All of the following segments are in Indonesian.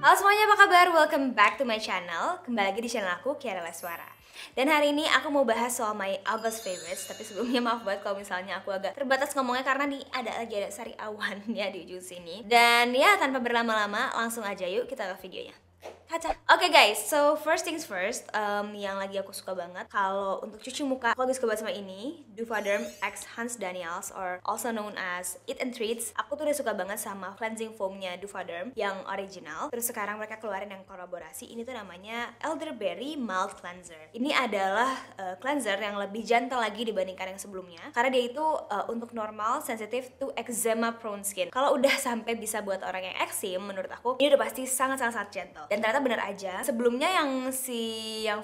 Halo semuanya, apa kabar? Welcome back to my channel. Kembali lagi di channel aku, Kiara Leswara. Dan hari ini aku mau bahas soal my August favorites. Tapi sebelumnya maaf banget kalau misalnya aku agak terbatas ngomongnya karena nih ada sari awannya di ujung sini. Dan ya tanpa berlama-lama, langsung aja yuk kita ke videonya. Kaca. Oke guys, so first things first, yang lagi aku suka banget kalau untuk cuci muka, aku lagi suka banget sama ini, Juvederm X Hans Daniels or also known as Eat and Treats. Aku tuh udah suka banget sama cleansing foamnya Juvederm yang original. Terus sekarang mereka keluarin yang kolaborasi. Ini tuh namanya Elderberry Mild Cleanser. Ini adalah cleanser yang lebih gentle lagi dibandingkan yang sebelumnya, karena dia itu untuk normal, sensitive to eczema prone skin. Kalau udah sampai bisa buat orang yang eksim, menurut aku ini udah pasti sangat gentle. Dan ternyata bener aja, sebelumnya yang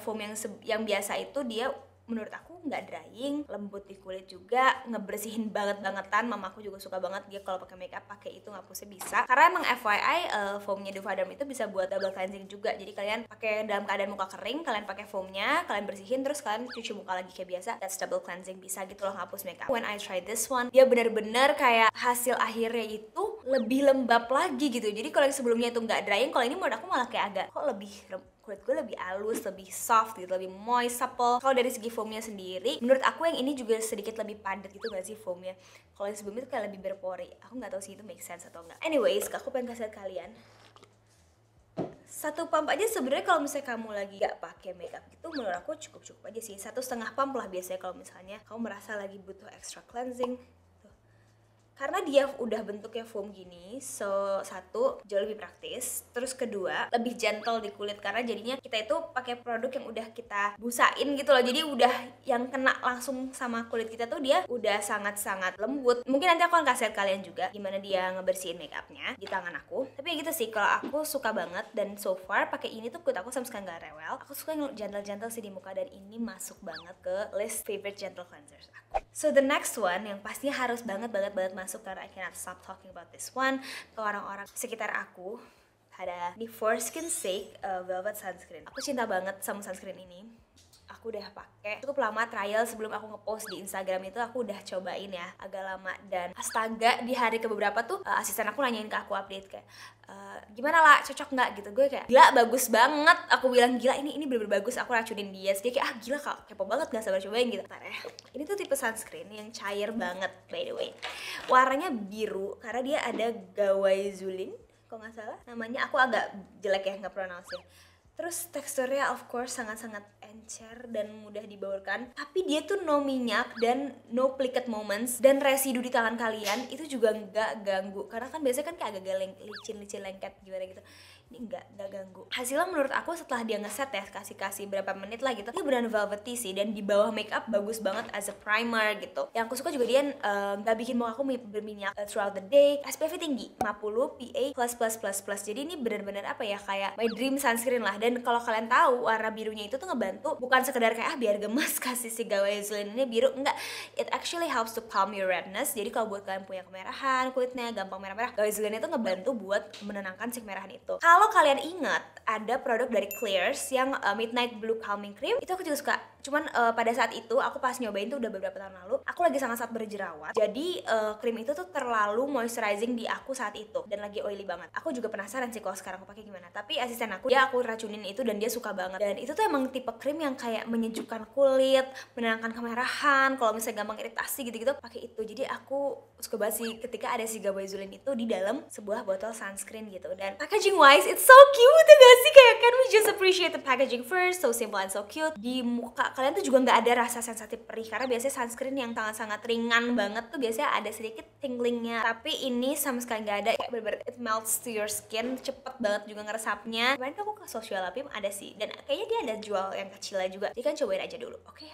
foam yang biasa itu dia menurut aku nggak drying, lembut di kulit juga, ngebersihin bangetan. Mamaku juga suka banget dia kalau pakai makeup pakai itu ngapusnya bisa. Karena emang FYI foamnya Juvederm itu bisa buat double cleansing juga. Jadi kalian pakai dalam keadaan muka kering, kalian pakai foamnya, kalian bersihin terus kalian cuci muka lagi kayak biasa. That's double cleansing, bisa gitu loh ngapus makeup. When I tried this one, dia bener-bener kayak hasil akhirnya itu lebih lembab lagi gitu. Jadi kalau yang sebelumnya itu nggak drying, kalau ini menurut aku malah kayak agak kok lebih kulit gue lebih halus, lebih soft gitu, lebih moist, supple. Kalau dari segi foamnya sendiri, menurut aku yang ini juga sedikit lebih padat gitu gak sih foamnya. Kalau yang sebelumnya itu kayak lebih berpori. Aku nggak tahu sih itu make sense atau enggak. Anyways, aku pengen kasih lihat kalian satu pump aja sebenarnya kalau misalnya kamu lagi gak pakai makeup gitu, menurut aku cukup aja sih. 1,5 pump lah biasanya kalau misalnya kamu merasa lagi butuh extra cleansing. Karena dia udah bentuknya foam gini, so satu jauh lebih praktis, terus kedua lebih gentle di kulit karena jadinya kita itu pakai produk yang udah kita busain gitu loh, jadi udah yang kena langsung sama kulit kita tuh dia udah sangat lembut. Mungkin nanti aku akan kasih lihat kalian juga gimana dia ngebersihin makeupnya di tangan aku. Tapi gitu sih, kalau aku suka banget dan so far pakai ini tuh kulit aku sama sekali nggak rewel. Aku suka yang gentle sih di muka dan ini masuk banget ke list favorite gentle cleansers aku. So the next one yang pastinya harus banget masuk karena I cannot stop talking about this one ke orang-orang sekitar aku, ada di For Skin's Sake Velvet Sunscreen. Aku cinta banget sama sunscreen ini. Aku udah pakai cukup lama, trial sebelum aku ngepost di Instagram itu aku udah cobain ya agak lama, dan astaga di hari kebeberapa tuh asisten aku nanyain ke aku update kayak gimana lah, cocok nggak gitu. Gue kayak gila bagus banget, aku bilang gila ini bener-bener bagus, aku racunin dia. Dia kayak gila kak kepo banget, gak sabar cobain gitu. Bentar ya, ini tuh tipe sunscreen yang cair banget by the way, warnanya biru karena dia ada Gawaiizulin kalau nggak salah namanya, aku agak jelek ya nggak pronounce ya. Terus teksturnya of course sangat encer dan mudah dibaurkan. Tapi dia tuh no minyak dan no pliket moments, dan residu di tangan kalian itu juga nggak ganggu. Karena kan biasanya kan kayak agak licin lengket gimana gitu. Ini nggak ganggu. Hasilnya menurut aku setelah dia ngeset ya, kasih berapa menit lah gitu, dia beneran velvety sih, dan di bawah makeup bagus banget as a primer gitu. Yang aku suka juga dia nggak bikin muka aku berminyak throughout the day. SPF tinggi 50 PA++++. Jadi ini bener-bener apa ya, kayak my dream sunscreen lah. Dan kalau kalian tahu warna birunya itu tuh ngebantu bukan sekedar kayak biar gemes kasih si Gawaiizulin ini biru, enggak, it actually helps to calm your redness. Jadi kalau buat kalian punya kemerahan kulitnya gampang merah-merah, Gawaiizulin itu ngebantu buat menenangkan si kemerahan itu. Kalau kalian ingat ada produk dari Clears yang Midnight Blue Calming Cream, itu aku juga suka. Cuman pada saat itu aku pas nyobain tuh udah beberapa tahun lalu, aku lagi sangat berjerawat. Jadi krim itu tuh terlalu moisturizing di aku saat itu dan lagi oily banget. Aku juga penasaran sih kalau sekarang aku pakai gimana. Tapi asisten aku aku racunin itu dan dia suka banget. Dan itu tuh emang tipe krim yang kayak menyejukkan kulit, menenangkan kemerahan. Kalau misalnya gampang iritasi gitu-gitu pakai itu. Jadi aku suka banget sih ketika ada si Gawaiizulin itu di dalam sebuah botol sunscreen gitu. Dan packaging wise it's so cute ya gak sih, kayak can we just appreciate the packaging first, so simple and so cute. Di muka kalian tuh juga nggak ada rasa sensitif perih, karena biasanya sunscreen yang sangat ringan banget tuh biasanya ada sedikit tinglingnya, tapi ini sama sekali nggak ada. Kayak bener-bener it melts to your skin, cepet banget juga ngeresapnya. Kemarin aku ke Social Apim ada sih, dan kayaknya dia ada jual yang kecilnya juga, jadi kan cobain aja dulu. Oke.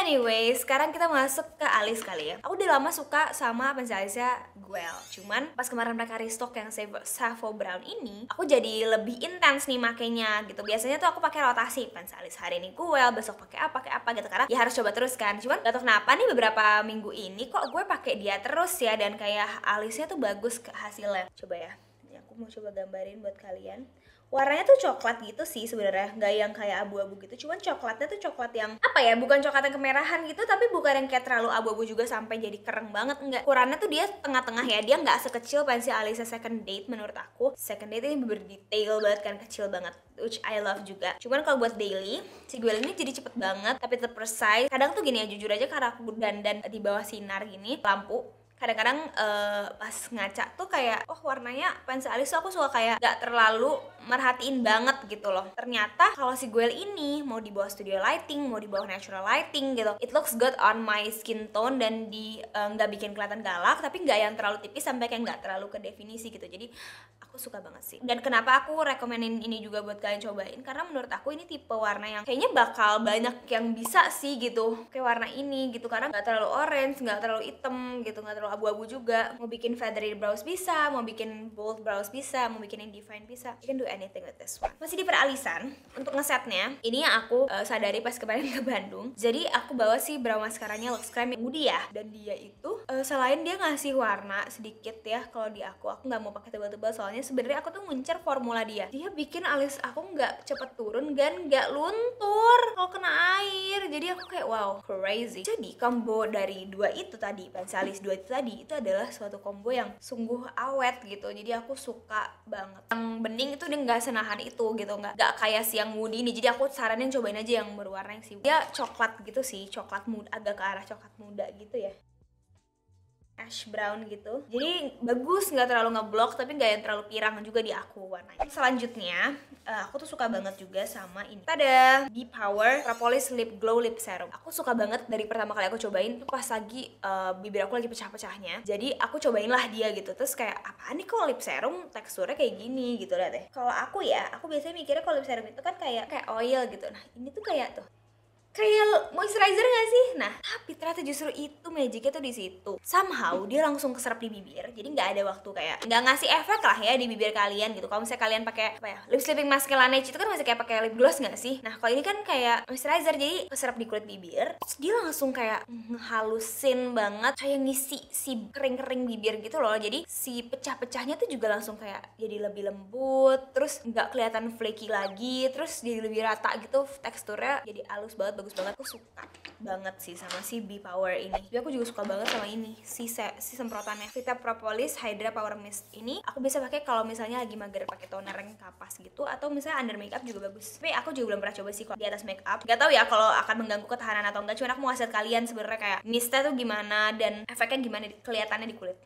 Anyway, sekarang kita masuk ke alis kali ya. Aku udah lama suka sama pencil alisnya Guel, cuman pas kemarin mereka restock yang Savo Brown ini, aku jadi lebih intens nih makainya gitu. Biasanya tuh aku pakai rotasi, pencil alis hari ini Guel, besok pakai apa gitu, karena ya harus coba terus kan. Cuman gak tau kenapa nih beberapa minggu ini kok gue pakai dia terus ya, dan kayak alisnya tuh bagus ke hasilnya. Coba ya, ini aku mau coba gambarin buat kalian. Warnanya tuh coklat gitu sih sebenarnya, nggak yang kayak abu-abu gitu, cuman coklatnya tuh coklat yang apa ya, bukan coklat yang kemerahan gitu, tapi bukan yang kayak terlalu abu-abu juga sampai jadi kereng banget, enggak. Ukurannya tuh dia tengah-tengah ya, dia nggak sekecil pensil alisnya Second Date. Menurut aku Second Date ini berdetail banget kan, kecil banget, which I love juga. Cuman kalau buat daily, si Gwel ini jadi cepet banget tapi tetap precise. Kadang tuh gini ya, jujur aja karena aku dandan di bawah sinar gini, lampu, kadang-kadang pas ngaca tuh kayak warnanya pensil alis tuh aku suka kayak gak terlalu merhatiin banget gitu loh. Ternyata kalau si Gwel ini mau di bawah studio lighting, mau di bawah natural lighting gitu, it looks good on my skin tone, dan di nggak bikin kelihatan galak tapi nggak yang terlalu tipis sampai kayak nggak terlalu ke definisi gitu. Jadi aku suka banget sih. Dan kenapa aku rekomenin ini juga buat kalian cobain, karena menurut aku ini tipe warna yang kayaknya bakal banyak yang bisa sih gitu, kayak warna ini gitu, karena nggak terlalu orange, nggak terlalu hitam gitu, nggak terlalu abu-abu juga. Mau bikin feathery brows bisa, mau bikin bold brows bisa, mau bikin yang define bisa. You can do anything with this one. Masih di peralisan, untuk ngesetnya ini yang aku sadari pas kemarin ke Bandung. Jadi aku bawa si brow mascaranya Lux Creme Moody ya, dan dia itu selain dia ngasih warna sedikit ya, kalau di aku nggak mau pakai tebal-tebal, soalnya sebenarnya aku tuh ngincer formula dia bikin alis aku nggak cepet turun dan nggak luntur kalau kena air. Jadi aku kayak wow, crazy. Jadi combo dari dua itu tadi, pensil alis dua itu tadi, itu adalah suatu combo yang sungguh awet gitu. Jadi aku suka banget. Yang bening itu dia nggak senahan itu gitu, nggak kayak si yang Moody ini. Jadi aku saranin cobain aja yang berwarna yang dia coklat gitu sih, coklat muda, agak ke arah coklat muda gitu ya, ash brown gitu. Jadi bagus, nggak terlalu ngeblok tapi nggak yang terlalu pirang juga di aku warnanya. Selanjutnya aku tuh suka banget juga sama ini. Ada B-Power Propolis Lip Glow Lip Serum. Aku suka banget dari pertama kali aku cobain tuh pas lagi bibir aku lagi pecah-pecahnya. Jadi aku cobain lah dia gitu. Terus kayak apaan nih kok lip serum teksturnya kayak gini gitu lah deh. Kalau aku ya, aku biasanya mikirnya kalau lip serum itu kan kayak oil gitu. Nah ini tuh kayak kayak moisturizer gak sih? Nah, tapi ternyata justru itu magicnya tuh di situ. Somehow dia langsung keserap di bibir, jadi nggak ada waktu kayak nggak ngasih efek lah ya di bibir kalian gitu. Kalau misalnya kalian pakai apa ya, lip sleeping mask Laneige itu kan masih kayak pakai lip gloss nggak sih? Nah kalau ini kan kayak moisturizer, jadi keserap di kulit bibir, terus dia langsung kayak ngehalusin banget, kayak ngisi si kering-kering bibir gitu loh. Jadi si pecah-pecahnya tuh juga langsung kayak jadi lebih lembut, terus nggak kelihatan flaky lagi, terus jadi lebih rata gitu teksturnya, jadi halus banget. Bagus banget, aku suka banget sih sama si B-Power ini. Tapi aku juga suka banget sama ini, si semprotannya Vita Propolis Hydra Power Mist ini. Aku bisa pakai kalau misalnya lagi mager pakai toner yang kapas gitu, atau misalnya under makeup juga bagus. Tapi aku juga belum pernah coba sih kalau di atas makeup. Gak tahu ya kalau akan mengganggu ketahanan atau enggak. Cuman aku mau ngasih kalian sebenarnya kayak mistnya tuh gimana dan efeknya gimana kelihatannya di kulit.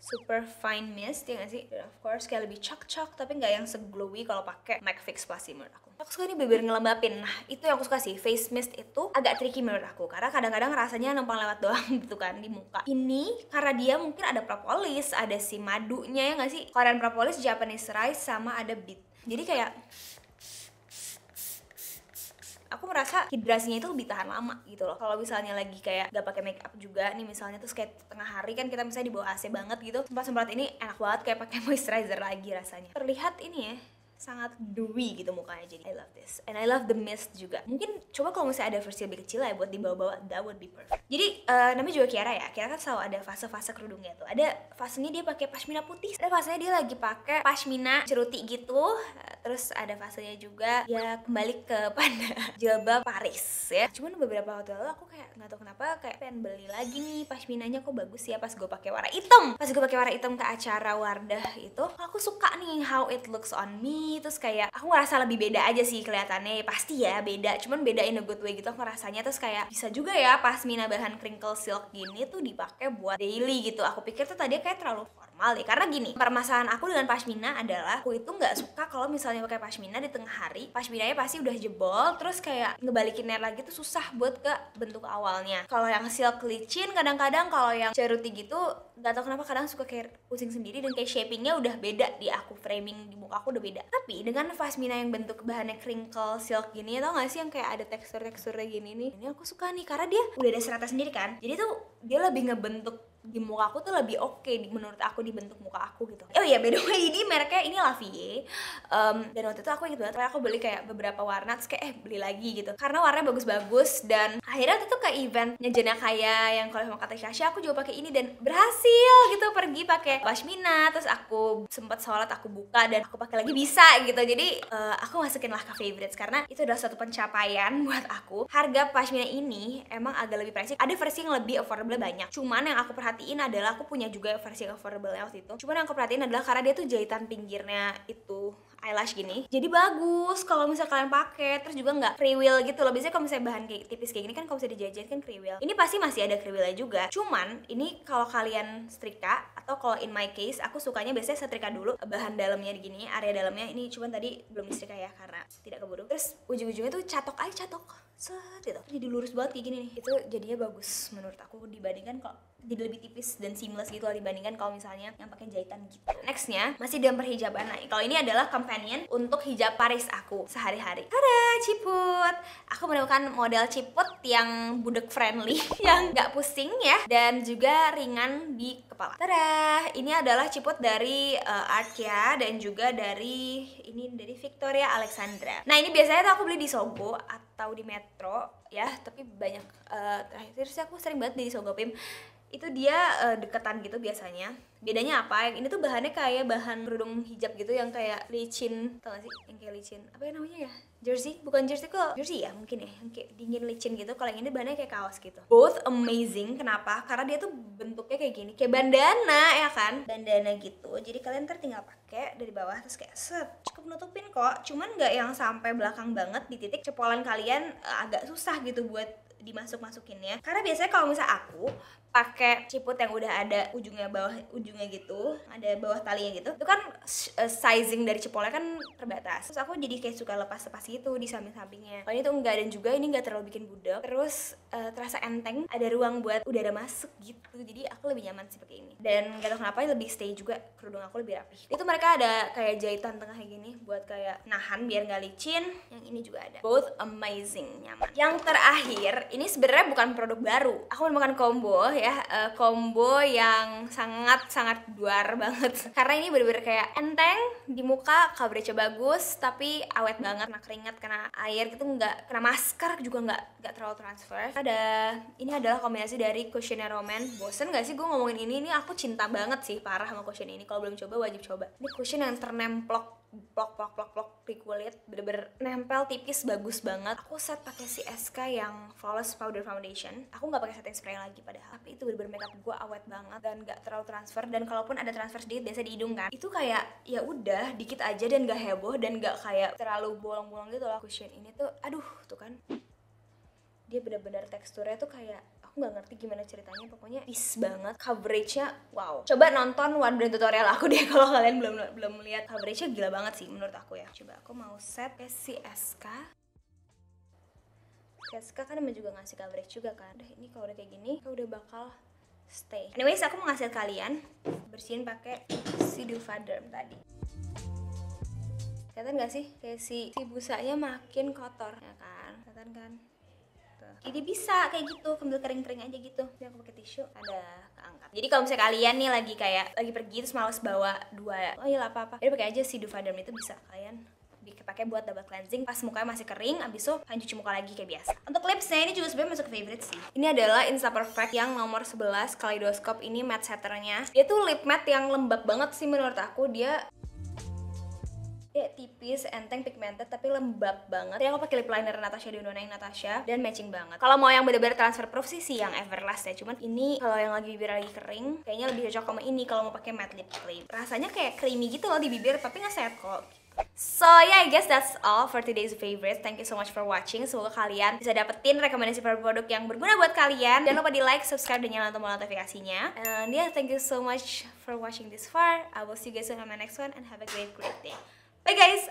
Super fine mist ya gak sih? Dan of course kayak lebih cok-cok tapi nggak yang seglowy kalau pakai MAC Fix Plus menurut aku. Aku suka ini bibir ngelembapin. Nah itu yang aku suka sih, face mist itu agak tricky menurut aku, karena kadang-kadang rasanya numpang lewat doang gitu kan di muka. Ini karena dia mungkin ada propolis, ada si madunya ya nggak sih? Korean propolis, Japanese rice, sama ada beet. Jadi kayak aku merasa hidrasinya itu lebih tahan lama gitu loh. Kalau misalnya lagi kayak gak pakai make up juga nih misalnya, terus kayak tengah hari kan kita misalnya di bawah AC banget gitu, semprot ini enak banget kayak pakai moisturizer lagi rasanya. Terlihat ini ya sangat dewy gitu mukanya, jadi I love this. And I love the mist juga. Mungkin coba kalau misalnya ada versi lebih kecil ya buat dibawa-bawa, that would be perfect. Jadi namanya juga Kiara ya. Kiara kan selalu ada fase-fase kerudungnya tuh. Ada fasenya dia pakai pashmina putih, ada fasenya dia lagi pakai pashmina ceruti gitu. Terus ada fasenya juga ya kembali kepada jilbab Paris ya. Cuman beberapa waktu lalu aku kayak nggak tahu kenapa kayak pengen beli lagi nih pashminanya, kok bagus ya pas gue pakai warna hitam. Pas gue pakai warna hitam ke acara Wardah itu, aku suka nih how it looks on me. Terus kayak aku ngerasa lebih beda aja sih kelihatannya, pasti ya beda, cuman beda in a good way gitu aku ngerasanya. Terus kayak bisa juga ya pashmina bahan crinkle silk gini tuh dipakai buat daily gitu. Aku pikir tuh tadi kayak terlalu formal deh, karena gini, permasalahan aku dengan pashmina adalah aku itu nggak suka kalau misalnya pakai pashmina di tengah hari, pashminanya pasti udah jebol, terus kayak ngebalikinnya lagi tuh susah buat ke bentuk awalnya. Kalau yang silk licin kadang-kadang, kalau yang ceruti gitu nggak tahu kenapa kadang suka kayak pusing sendiri, dan kayak shapingnya udah beda di aku, framing di muka aku udah beda. Tapi dengan pashmina yang bentuk bahannya crinkle silk gini, tau gak sih yang kayak ada teksturnya gini nih, ini aku suka nih karena dia udah ada serata sendiri kan, jadi tuh dia lebih ngebentuk di muka aku tuh lebih oke menurut aku di bentuk muka aku gitu. Oh iya, by the way ini mereknya ini La Vie. Dan waktu itu aku inget banget karena aku beli kayak beberapa warna, terus kayak beli lagi gitu karena warnanya bagus-bagus dan Akhirnya waktu itu ke eventnya Jana Kaya yang kalau sama kata Syasha, aku juga pakai ini dan berhasil gitu, pergi pakai pashmina, terus aku sempat sholat aku buka dan aku pakai lagi bisa gitu. Jadi aku masukin lah ke favorites karena itu adalah suatu pencapaian buat aku. Harga pashmina ini emang agak lebih pricey, ada versi yang lebih affordable banyak, cuman yang aku perhatiin adalah, aku punya juga versi yang affordable waktu itu, cuman yang aku perhatiin adalah karena dia tuh jahitan pinggirnya itu eyelash gini, jadi bagus kalau misalnya kalian pakai, terus juga nggak kriwil gitu loh. Biasanya kalau misalnya bahan kayak tipis kayak gini kan kalau bisa dijahit kan kriwil, ini pasti masih ada kriwilnya juga, cuman ini kalau kalian setrika atau kalau in my case aku sukanya biasanya setrika dulu bahan dalamnya gini, area dalamnya ini, cuman tadi belum disetrika ya karena tidak keburu, terus ujung-ujungnya tuh catok aja, catok set gitu, jadi lurus banget kayak gini nih, itu jadinya bagus menurut aku dibandingkan kalau jadi lebih tipis dan seamless gitu loh, dibandingkan kalau misalnya yang pakai jahitan gitu. Nextnya masih dalam perhijaban. Nah, kalau ini adalah companion untuk hijab Paris aku sehari-hari. Tada, ciput! Aku menemukan model ciput yang budek friendly, yang nggak pusing ya, dan juga ringan di kepala. Tada, ini adalah ciput dari Arkia dan juga dari Victoria Alexandra. Nah, ini biasanya tuh aku beli di Sogo atau di Metro ya, tapi banyak terakhir sih aku sering banget di Sogo Pim. Itu dia deketan gitu biasanya. Bedanya apa? Ini tuh bahannya kayak bahan kerudung hijab gitu yang kayak licin, tau gak sih? Yang kayak licin, apa ya namanya ya? Jersey? Bukan jersey kok, jersey ya mungkin ya, yang kayak dingin licin gitu. Kalau yang ini bahannya kayak kaos gitu. Both amazing. Kenapa? Karena dia tuh bentuknya kayak gini, kayak bandana ya kan? Bandana gitu. Jadi kalian ntar tinggal pakai dari bawah terus kayak set, cukup nutupin kok. Cuman nggak yang sampai belakang banget, di titik cepolan kalian agak susah gitu buat dimasuk-masukinnya. Karena biasanya kalau misalnya aku pakai ciput yang udah ada ujungnya gitu, ada bawah talinya gitu, itu kan sizing dari cepolnya kan terbatas. Terus aku jadi kayak suka lepas-lepas gitu di samping-sampingnya. Kalau ini tuh enggak, dan juga ini enggak terlalu bikin budak. Terus terasa enteng, ada ruang buat udara masuk gitu. Jadi aku lebih nyaman sih pakai ini. Dan gak tau kenapa lebih stay juga, kerudung aku lebih rapi. Itu mereka ada kayak jahitan tengah kayak gini buat kayak nahan biar nggak licin. Yang ini juga ada. Both amazing, nyaman. Yang terakhir, ini sebenarnya bukan produk baru. Aku menemukan combo ya, combo yang sangat duar banget. Karena ini bener-bener kayak enteng di muka, coverage bagus, tapi awet banget, kena keringat, kena air gitu nggak, kena masker juga nggak terlalu transfer. Ini adalah kombinasi dari Cushionnya Roman. Bosen nggak sih gue ngomongin ini aku cinta banget sih, parah sama cushion ini. Kalau belum coba wajib coba. Ini cushion yang ternemplok plok di kulit, bener-bener nempel tipis, bagus banget. Aku set pakai si SK yang Flawless Powder Foundation. Aku nggak pakai setting spray lagi padahal, tapi itu bener-bener makeup gue awet banget dan nggak terlalu transfer. Dan kalaupun ada transfer sedikit, biasa di hidung kan, itu kayak ya udah dikit aja dan nggak heboh dan nggak kayak terlalu bolong-bolong gitu loh. Cushion ini tuh, aduh tuh kan, dia bener-bener teksturnya tuh kayak, aku nggak ngerti gimana ceritanya, pokoknya peace banget, coveragenya wow. Coba nonton one brand tutorial aku deh kalau kalian belum lihat, coveragenya gila banget sih menurut aku ya. Coba aku mau set ke si SK kan emang juga ngasih coverage juga kan. Udah, ini kalau udah kayak gini aku udah bakal stay. Anyways, aku mau ngasih kalian bersihin pakai si Duvaderm tadi. Kelihatan gak sih kayak si busanya makin kotor ya kan? Kelihatan kan? Jadi bisa kayak gitu, sambil kering-kering aja gitu. Jadi aku pakai tisu, ada keangkat. Jadi kalau misalnya kalian nih lagi pergi terus males bawa dua, oh iya apa-apa, jadi pakai aja si Duvaderm itu, bisa kalian pakai buat double cleansing pas mukanya masih kering, abis itu kalian cuci muka lagi kayak biasa. Untuk lipsnya ini juga sebenarnya masuk ke favorite sih. Ini adalah Insta Perfect yang nomor 11 Kaleidoscope. Ini matte setternya. Dia tuh lip matte yang lembab banget sih menurut aku. Dia tipis, enteng, pigmented, tapi lembab banget. Jadi aku pakai lip liner Natasha Denona yang Natasha dan matching banget. Kalau mau yang bener-bener transfer proof sih yang Everlast ya. Cuman ini kalau yang lagi bibir lagi kering, kayaknya lebih cocok sama ini kalau mau pakai matte lip cream. Rasanya kayak creamy gitu loh di bibir, tapi nggak set kok. So yeah, I guess that's all for today's favorites. Thank you so much for watching. Semoga kalian bisa dapetin rekomendasi produk yang berguna buat kalian. Jangan lupa di like, subscribe, dan nyalain tombol notifikasinya. And yeah, thank you so much for watching this far. I will see you guys soon on my next one, and have a great day. Bye guys!